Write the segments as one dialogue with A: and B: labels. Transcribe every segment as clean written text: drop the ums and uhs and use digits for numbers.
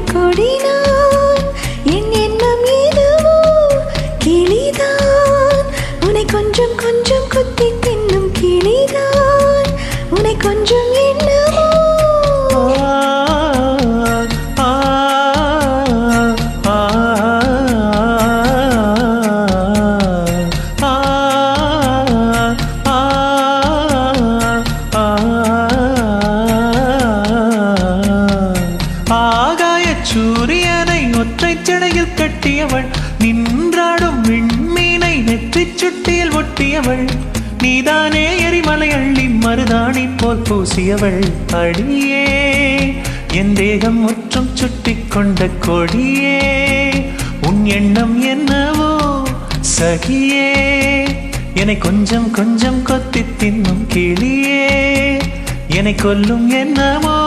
A: கொடினான் என் எண்ணம் ஏதுவோ கிளிதான் உன்னை கொஞ்சம் கொஞ்சம் கொத்தி தின்னும் கிளிதான் உன்னை கொஞ்சம் எண்ணமோ
B: சூரியனை ஒற்றை ஜடையில் கட்டியவள் நின்றாடும் விண்மீனை நெற்றி சுட்டியில் ஒட்டியவள் நீதானே எரிமலை அள்ளி மருதாணி போல் பூசியவள் அடியே என் தேகம் முற்றும் சுட்டி கொண்ட கொடியே உன் எண்ணம் என்னவோ சகியே என்னை கொஞ்சம் கொஞ்சம் கொத்தி தின்னும் கிளியே என்னை கொல்லும் என்னவோ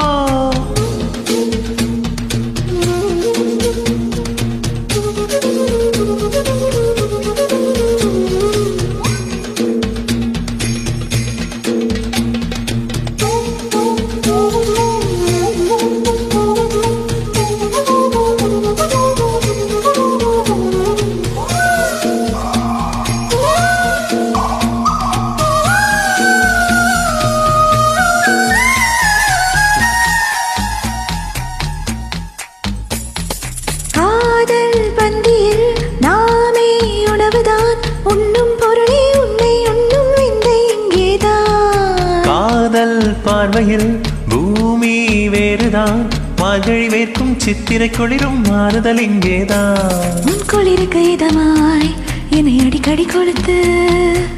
B: பார்வையில் பூமி வேறுதான் மார்கழி வேர்க்கும் சித்திரை குளிரும் மாறுதல் இங்கேதான்
A: உன் குளிருக்கு இதமாய் என்னை அடிக்கடி கொளுத்து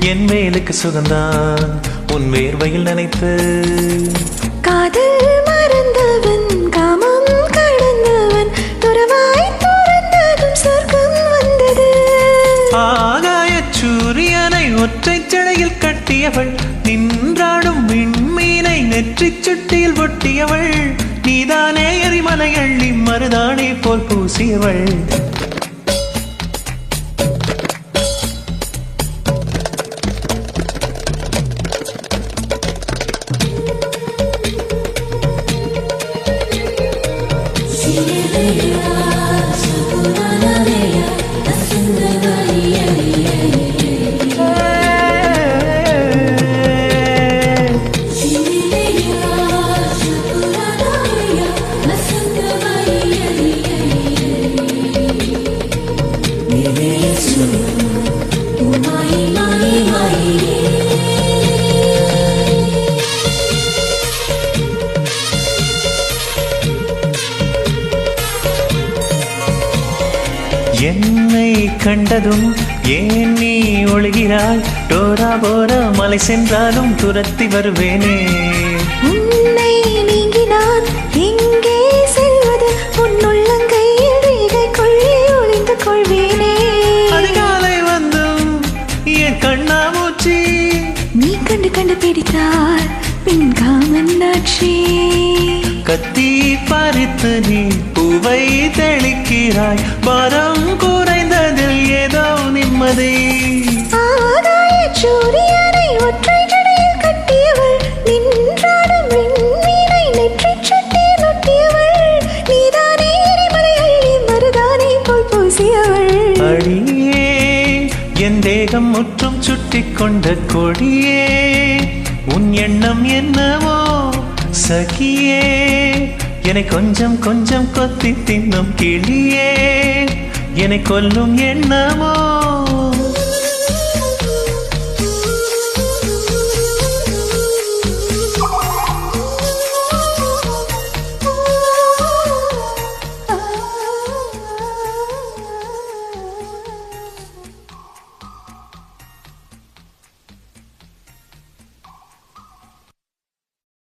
B: என் வேலுக்கு சுகந்தான் உன் வேர்வையில் நினைத்து
A: காதல் மறந்தவன் காமம் கடந்தவன் துறவாய் துறந்ததும் சொர்க்கம் வந்தது
B: ஆகாய சூரியனை ஒற்றை ஜடையில் கட்டியவள் நின்றாடும் விண்மீனை நெற்றி சுட்டியில் ஒட்டியவள் நீதானே எரிமலை அள்ளி மருதாணி போல் பூசியவள் என்னை கண்டதும் ஏன் நீ ஒழுகிறாய் டோரா போரா மலை சென்றாலும் துரத்தி வருவேனே
A: உன்னை நீங்கினான் எங்கே செல்வது உன்னுள்ளங்கையில் ரேகை கொள்ளி ஒளிந்து கொள்வேனே
B: அதிகாலை வந்தும் என் கண்ணாமூச்சி
A: நீ கண்டு கண்டு பிடித்தால் பின் காமன்னாட்சி
B: கத்தி பறித்து நீ பூவை தெளிக்கிறாய் பாரம் குறைந்ததில் ஏதோ நிம்மதி
A: ஆகாய சூரியனை ஒற்றை ஜடையில் கட்டியவள் நின்றாடும் விண்மீனை நெற்றி சுட்டியில் ஒட்டியவள் நீதானே எரிமலை அள்ளி மருதாணி போல் பூசியவள்
B: அடியே என் தேகம் முற்றும் சுட்டி கொண்ட கொடியே உன் எண்ணம் என்னவோ சகியே என்னை கொஞ்சம் கொஞ்சம் கொத்தி தின்னும் கிளியே என்னை கொல்லும் எண்ணமோ